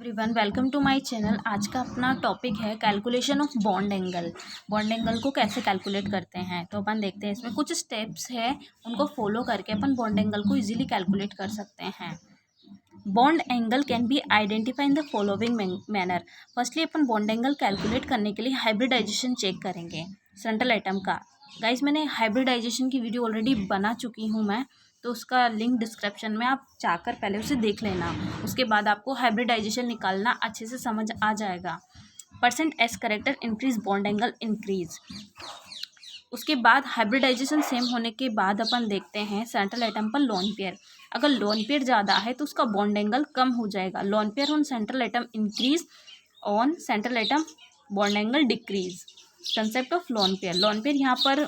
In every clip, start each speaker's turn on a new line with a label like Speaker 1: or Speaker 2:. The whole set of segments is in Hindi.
Speaker 1: Everyone, welcome to my channel. आज का अपना टॉपिक है calculation of bond angle. Bond angle को कैसे कैलकुलेट करते हैं, तो अपन देखते हैं। इसमें कुछ स्टेप्स है, उनको फॉलो करके अपन बॉन्ड एंगल को इजीली कैलकुलेट कर सकते हैं। Bond angle can be identify in the following manner. Firstly upon bond angle calculate करने के लिए हाइब्रिडाइजेशन चेक करेंगे सेंट्रल एटम का। गाइज, मैंने हाइब्रिडाइजेशन की वीडियो ऑलरेडी बना चुकी हूँ मैं, तो उसका लिंक डिस्क्रिप्शन में आप जाकर पहले उसे देख लेना। उसके बाद आपको हाइब्रिडाइजेशन निकालना अच्छे से समझ आ जाएगा। Percent s character increase bond angle increase. उसके बाद हाइब्रिडाइजेशन सेम होने के बाद अपन देखते हैं सेंट्रल एटम पर लोन पेयर। अगर लोन पेयर ज़्यादा है तो उसका बॉन्ड एंगल कम हो जाएगा। Lone pair on central atom increase, on central atom bond angle decrease. Concept of lone pair यहाँ पर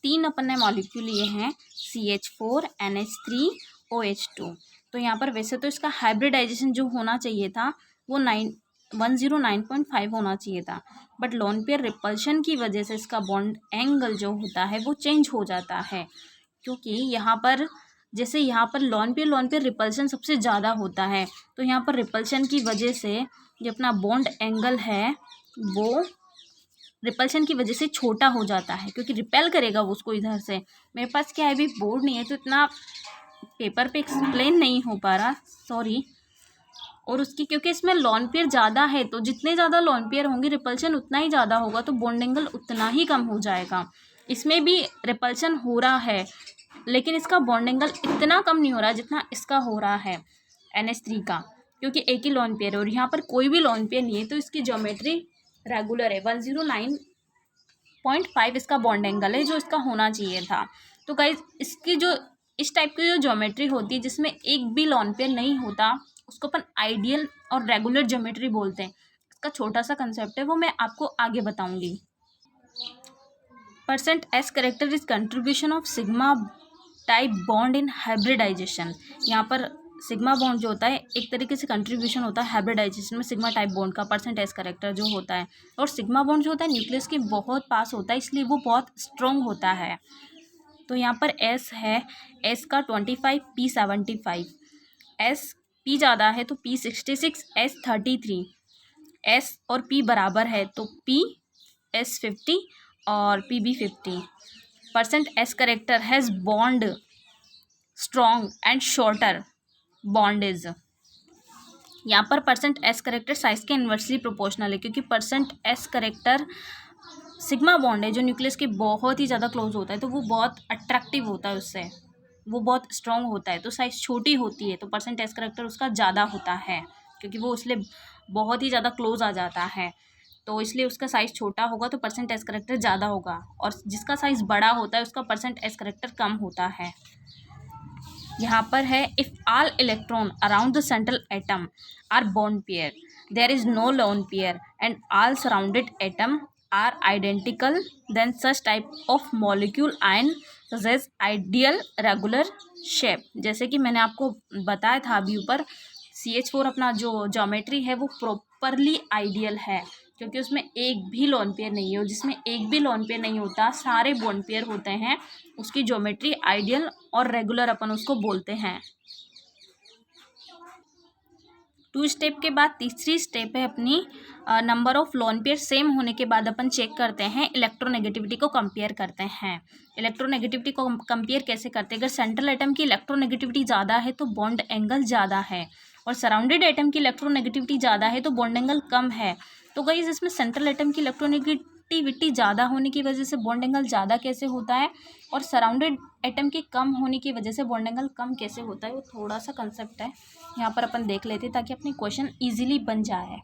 Speaker 1: तीन अपन ने मॉलिक्यूल लिए हैं, CH4 NH3 OH2। तो यहाँ पर वैसे तो इसका हाइब्रिडाइजेशन जो होना चाहिए था वो 109.5 होना चाहिए था, बट लोन पेयर रिपल्शन की वजह से इसका बॉन्ड एंगल जो होता है वो चेंज हो जाता है। क्योंकि यहाँ पर जैसे यहाँ पर लोन पेयर रिपल्शन सबसे ज़्यादा होता है, तो यहाँ पर रिपल्शन की वजह से जो अपना बॉन्ड एंगल है वो रिपल्शन की वजह से छोटा हो जाता है, क्योंकि रिपेल करेगा वो उसको इधर से। मेरे पास क्या है, अभी बोर्ड नहीं है तो इतना पेपर पे एक्सप्लेन नहीं हो पा रहा, सॉरी। और उसकी क्योंकि इसमें लॉन पेयर ज़्यादा है, तो जितने ज़्यादा लॉन पेयर होंगे रिपल्शन उतना ही ज़्यादा होगा, तो बॉन्ड एंगल उतना ही कम हो जाएगा। इसमें भी रिपल्शन हो रहा है, लेकिन इसका बॉन्ड एंगल इतना कम नहीं हो रहा जितना इसका हो रहा है NH3 का, क्योंकि एक ही लॉन पेयर है और यहाँ पर कोई भी लॉन पेयर नहीं है, तो इसकी ज्योमेट्री रेगुलर है। 109.5 इसका बॉन्ड एंगल है जो इसका होना चाहिए था। तो गाइज, इसकी जो इस टाइप की जो ज्योमेट्री होती है जिसमें एक भी लॉन पेयर नहीं होता, उसको अपन आइडियल और रेगुलर ज्योमेट्री बोलते हैं। इसका छोटा सा कंसेप्ट है, वो मैं आपको आगे बताऊंगी। Percent s character is contribution of sigma type bond in hybridization. यहाँ पर सिग्मा बॉन्ड जो होता है एक तरीके से कंट्रीब्यूशन होता है हाइब्रिडाइजेशन में सिग्मा टाइप बॉन्ड का, परसेंट एस करेक्टर जो होता है। और सिग्मा बॉन्ड जो होता है न्यूक्लियस के बहुत पास होता है, इसलिए वो बहुत स्ट्रॉन्ग होता है। तो यहाँ पर एस है, एस का 25, P 75, एस P ज़्यादा है तो P 66, S 33, एस और P बराबर है तो P S 50 और PB 50। Percent s character has bond strong and shorter bond is. यहाँ पर परसेंट एस करेक्टर साइज के इन्वर्सली प्रोपोर्शनल है, क्योंकि percent s character sigma bond है जो न्यूक्लियस के बहुत ही ज़्यादा क्लोज होता है, तो वो बहुत अट्रैक्टिव होता है, उससे वो बहुत स्ट्रॉन्ग होता है, तो साइज़ छोटी होती है, तो परसेंट एस करेक्टर उसका ज़्यादा होता है, क्योंकि वो इसलिए बहुत ही ज़्यादा क्लोज आ जाता है, तो इसलिए उसका साइज़ छोटा होगा तो परसेंट एस करेक्टर ज़्यादा होगा। और जिसका साइज़ बड़ा होता है उसका परसेंट एस करेक्टर कम होता है। यहाँ पर है, if all electron around the central atom are bond pair, there is no lone pair and all surrounded atom are identical, then such type of molecule ion possess ideal regular shape. जैसे कि मैंने आपको बताया था अभी ऊपर, CH4 अपना जो ज्योमेट्री है वो प्रॉपरली आइडियल है, क्योंकि उसमें एक भी लोन पेयर नहीं है, और जिसमें एक भी लोन पेयर नहीं होता सारे बॉन्ड पेयर होते हैं, उसकी ज्योमेट्री आइडियल और रेगुलर अपन उसको बोलते हैं। 2 स्टेप के बाद तीसरी स्टेप है अपनी number of lone pair same होने के बाद अपन चेक करते हैं, इलेक्ट्रोनेगेटिविटी को कंपेयर करते हैं। इलेक्ट्रोनेगेटिविटी को कंपेयर कैसे करते हैं, अगर सेंट्रल एटम की इलेक्ट्रोनेगेटिविटी ज़्यादा है तो बॉन्ड एंगल ज़्यादा है, और सराउंडेड एटम की इलेक्ट्रोनेगेटिविटी ज़्यादा है तो बॉन्ड एंगल कम है। तो गाइस, इसमें सेंट्रल एटम की इलेक्ट्रोनेगेटिविटी ज़्यादा होने की वजह से बॉन्ड एंगल ज़्यादा कैसे होता है, और सराउंडेड एटम के कम होने की वजह से बॉन्ड एंगल कम कैसे होता है, वो थोड़ा सा कंसेप्ट है यहाँ पर अपन देख लेते हैं, ताकि अपनी क्वेश्चन ईजिली बन जाए।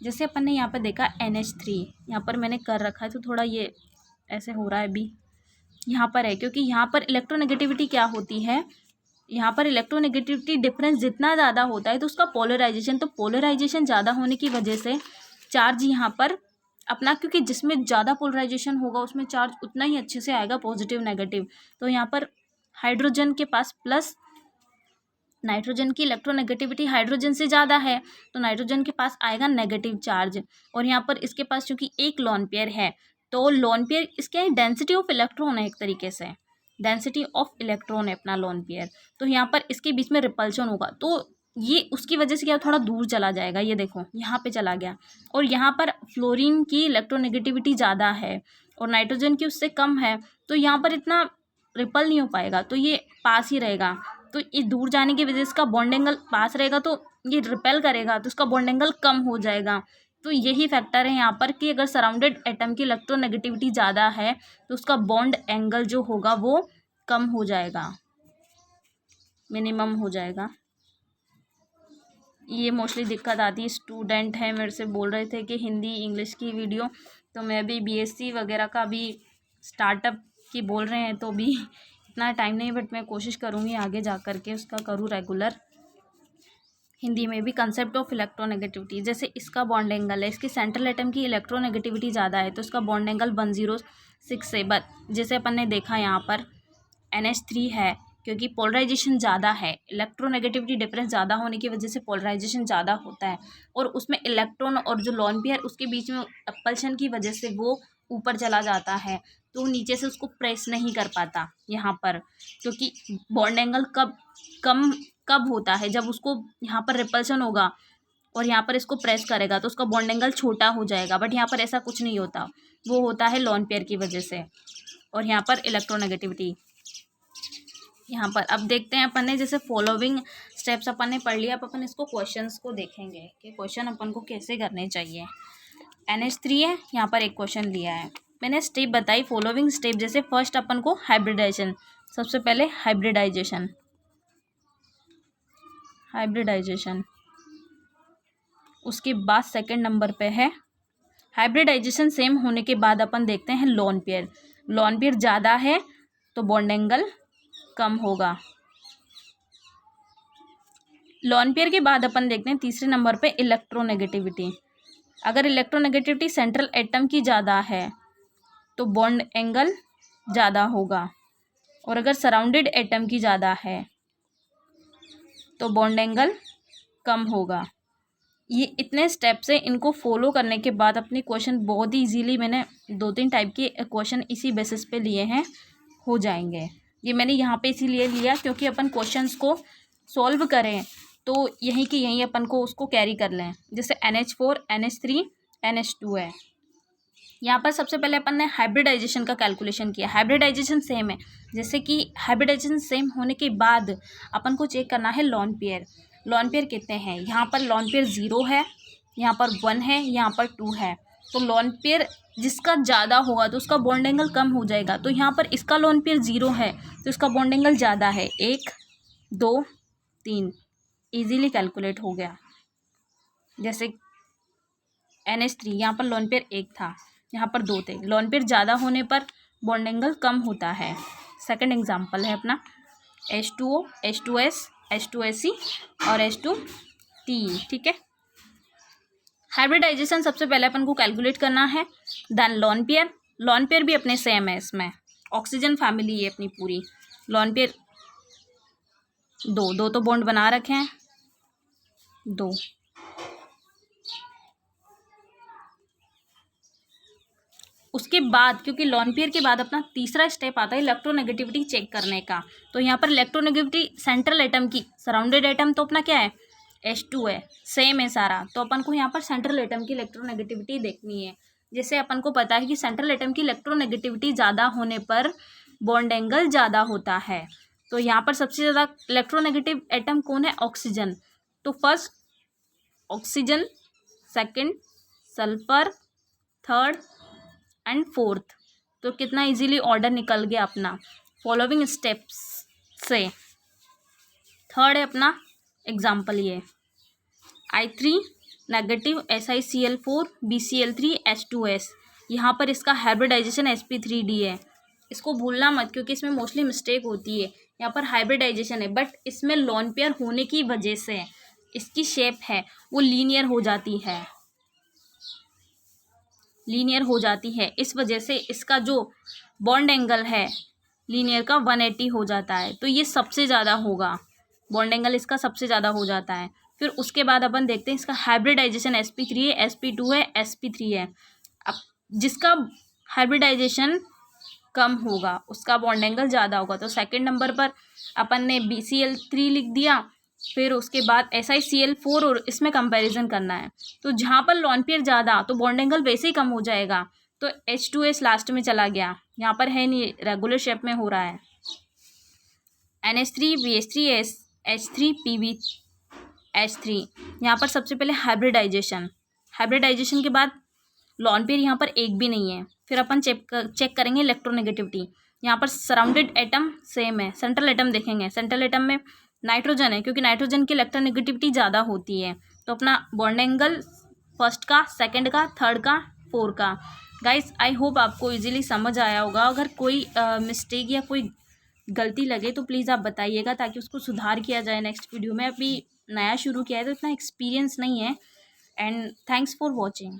Speaker 1: जैसे अपन ने यहाँ पर देखा NH3, यहाँ पर मैंने कर रखा है तो थोड़ा ये ऐसे हो रहा है अभी, यहाँ पर है, क्योंकि यहाँ पर इलेक्ट्रोनेगेटिविटी क्या होती है, यहाँ पर इलेक्ट्रोनेगेटिविटी डिफरेंस जितना ज़्यादा होता है तो उसका पोलराइजेशन, तो पोलराइजेशन ज़्यादा होने की वजह से चार्ज यहाँ पर अपना, क्योंकि जिसमें ज़्यादा पोलराइजेशन होगा उसमें चार्ज उतना ही अच्छे से आएगा, पॉजिटिव नेगेटिव। तो यहाँ पर हाइड्रोजन के पास प्लस, नाइट्रोजन की इलेक्ट्रोनेगेटिविटी हाइड्रोजन से ज़्यादा है तो नाइट्रोजन के पास आएगा नेगेटिव चार्ज, और यहाँ पर इसके पास चूँकि एक लोन पेयर है, तो लोन पेयर इसके डेंसिटी ऑफ इलेक्ट्रॉन है, एक तरीके से डेंसिटी ऑफ इलेक्ट्रॉन है अपना लोन पेयर, तो यहाँ पर इसके बीच में रिपल्शन होगा, तो ये उसकी वजह से क्या थोड़ा दूर चला जाएगा, ये देखो यहाँ पे चला गया, और यहाँ पर फ्लोरीन की इलेक्ट्रोनेगेटिविटी ज़्यादा है और नाइट्रोजन की उससे कम है, तो यहाँ पर इतना रिपल नहीं हो पाएगा, तो ये पास ही रहेगा। तो ये दूर जाने की वजह से इसका बॉन्ड एंगल पास रहेगा, तो ये रिपेल करेगा, तो इसका बॉन्ड एंगल कम हो जाएगा। तो यही फैक्टर है यहाँ पर कि अगर सराउंडेड एटम की इलेक्ट्रोनेगेटिविटी ज़्यादा है तो उसका बॉन्ड एंगल जो होगा वो कम हो जाएगा, मिनिमम हो जाएगा। ये मोस्टली दिक्कत आती है, स्टूडेंट हैं मेरे से बोल रहे थे कि हिंदी इंग्लिश की वीडियो, तो मैं भी बीएससी वगैरह का भी स्टार्टअप की बोल रहे हैं, तो भी इतना टाइम नहीं, बट मैं कोशिश करूँगी आगे जा कर के उसका करूँ रेगुलर। हिंदी में भी कंसेप्ट ऑफ इलेक्ट्रोनेगेटिविटी, जैसे इसका बॉन्ड एंगल है, इसकी सेंट्रल एटम की इलेक्ट्रोनेगेटिविटी ज़्यादा है तो इसका बॉन्ड एंगल 106 से, बट जैसे अपन ने देखा यहाँ पर NH3 है, क्योंकि पोलराइजेशन ज़्यादा है, इलेक्ट्रोनेगेटिविटी डिफरेंस ज़्यादा होने की वजह से पोलराइजेशन ज़्यादा होता है, और उसमें इलेक्ट्रॉन और जो लोन पेयर उसके बीच में अपल्शन की वजह से वो ऊपर चला जाता है, तो नीचे से उसको प्रेस नहीं कर पाता यहाँ पर, क्योंकि बॉन्ड एंगल कब होता है, जब उसको यहाँ पर रिपल्शन होगा और यहाँ पर इसको प्रेस करेगा तो उसका बॉन्ड एंगल छोटा हो जाएगा, बट यहाँ पर ऐसा कुछ नहीं होता, वो होता है लोन पेयर की वजह से। और यहाँ पर इलेक्ट्रोनेगेटिविटी यहाँ पर अब देखते हैं अपन ने, जैसे फॉलोइंग स्टेप्स अपन ने पढ़ लिया, अब अपन इसको क्वेश्चंस को देखेंगे कि क्वेश्चन अपन को कैसे करने चाहिए। NH3 है, यहाँ पर एक क्वेश्चन लिया है, मैंने स्टेप बताई फॉलोइंग स्टेप, जैसे फर्स्ट अपन को हाइब्रिडाइजेशन, सबसे पहले हाइब्रिडाइजेशन, उसके बाद सेकंड नंबर पे है हाइब्रिडाइजेशन सेम होने के बाद अपन देखते हैं लोन पेयर ज़्यादा है तो बॉन्ड एंगल कम होगा। लोन पेयर के बाद अपन देखते हैं तीसरे नंबर पे इलेक्ट्रोनेगेटिविटी, अगर इलेक्ट्रोनेगेटिविटी सेंट्रल एटम की ज़्यादा है तो बॉन्ड एंगल ज़्यादा होगा, और अगर सराउंडेड एटम की ज़्यादा है तो बॉन्ड एंगल कम होगा। ये इतने स्टेप्स हैं, इनको फॉलो करने के बाद अपने क्वेश्चन बहुत ही इजीली, मैंने 2-3 टाइप के क्वेश्चन इसी बेसिस पे लिए हैं, हो जाएंगे। ये मैंने यहाँ पे इसीलिए लिया क्योंकि अपन क्वेश्चंस को सॉल्व करें तो यहीं कि यहीं अपन को उसको कैरी कर लें। जैसे NH4 NH3 NH2 है, यहाँ पर सबसे पहले अपन ने हाइब्रिडाइजेशन का कैलकुलेशन किया, हाइब्रिडाइजेशन सेम है, जैसे कि हाइब्रिडाइजेशन सेम होने के बाद अपन को चेक करना है लोन पेयर कितने हैं। यहाँ पर लोन पेयर 0 है, यहाँ पर 1 है, यहाँ पर 2 है, तो लोन पेयर जिसका ज़्यादा होगा तो उसका बॉन्ड एंगल कम हो जाएगा। तो यहाँ पर इसका लोन पेयर 0 है तो इसका बॉन्ड एंगल ज़्यादा है, 1 2 3 इजीली कैलकुलेट हो गया। जैसे NH3 यहाँ पर लोन पेयर 1 था, यहाँ पर 2 थे, लोन पेयर ज़्यादा होने पर बॉन्ड एंगल कम होता है। सेकंड एग्जांपल है अपना H2O H2S H2SE और H2TE, ठीक है। हाइब्रिडाइजेशन सबसे पहले अपन को कैलकुलेट करना है, देन लोन पेयर भी अपने सेम है, इसमें ऑक्सीजन फैमिली है अपनी पूरी, लोन पेयर 2 तो बॉन्ड बना रखे हैं 2, उसके बाद क्योंकि लोन पेयर के बाद अपना तीसरा स्टेप आता है इलेक्ट्रोनेगेटिविटी चेक करने का। तो यहाँ पर इलेक्ट्रोनेगेटिविटी सेंट्रल एटम की, सराउंडेड एटम तो अपना क्या है H2 है, सेम है सारा, तो अपन को यहाँ पर सेंट्रल एटम की इलेक्ट्रोनेगेटिविटी देखनी है। जैसे अपन को पता है कि सेंट्रल एटम की इलेक्ट्रोनेगेटिविटी ज़्यादा होने पर बॉन्ड एंगल ज़्यादा होता है, तो यहाँ पर सबसे ज़्यादा इलेक्ट्रोनेगेटिव एटम कौन है, ऑक्सीजन। तो first oxygen, second sulphur, third and fourth, तो कितना इजीली ऑर्डर निकल गया अपना फॉलोइंग स्टेप्स से। थर्ड है अपना एग्जाम्पल ये I3 negative SiCl4 BCl3 H2S, यहाँ पर इसका हाइब्रिडाइजेशन sp3d है, इसको भूलना मत क्योंकि इसमें मोस्टली मिस्टेक होती है। यहाँ पर हाइब्रिडाइजेशन है बट इसमें लोन पेयर होने की वजह से इसकी शेप है वो लीनियर हो जाती है, इस वजह से इसका जो बॉन्ड एंगल है लीनियर का 180 हो जाता है, तो ये सबसे ज़्यादा होगा, बॉन्ड एंगल इसका सबसे ज़्यादा हो जाता है। फिर उसके बाद अपन देखते हैं इसका हाइब्रिडाइजेशन sp3 है, sp2 है, sp3 है। अब जिसका हाइब्रिडाइजेशन कम होगा उसका बॉन्ड एंगल ज़्यादा होगा, तो सेकंड नंबर पर अपन ने BCl3 लिख दिया, फिर उसके बाद SiCl4 और इसमें कंपैरिजन करना है। तो जहाँ पर लॉन पेयर ज़्यादा तो बॉन्ड एंगल वैसे ही कम हो जाएगा। तो H2S लास्ट में चला गया, यहाँ पर है नहीं, रेगुलर शेप में हो रहा है। NH3BH3 H3PbH3, यहाँ पर सबसे पहले हाइब्रिडाइजेशन के बाद लॉन पेयर यहाँ पर एक भी नहीं है। फिर अपन चेक करेंगे इलेक्ट्रोनेगेटिविटी। यहाँ पर सराउंडेड एटम सेम है। सेंट्रल एटम देखेंगे, सेंट्रल एटम में नाइट्रोजन है, क्योंकि नाइट्रोजन की इलेक्ट्रोनेगेटिविटी ज़्यादा होती है। तो अपना बॉन्ड एंगल फर्स्ट का, सेकंड का, थर्ड का, फोर्थ का। गाइस आई होप आपको इजीली समझ आया होगा। अगर कोई मिस्टेक या कोई गलती लगे तो प्लीज़ आप बताइएगा, ताकि उसको सुधार किया जाए नेक्स्ट वीडियो में। अभी नया शुरू किया है तो इतना एक्सपीरियंस नहीं है। And thanks for watching.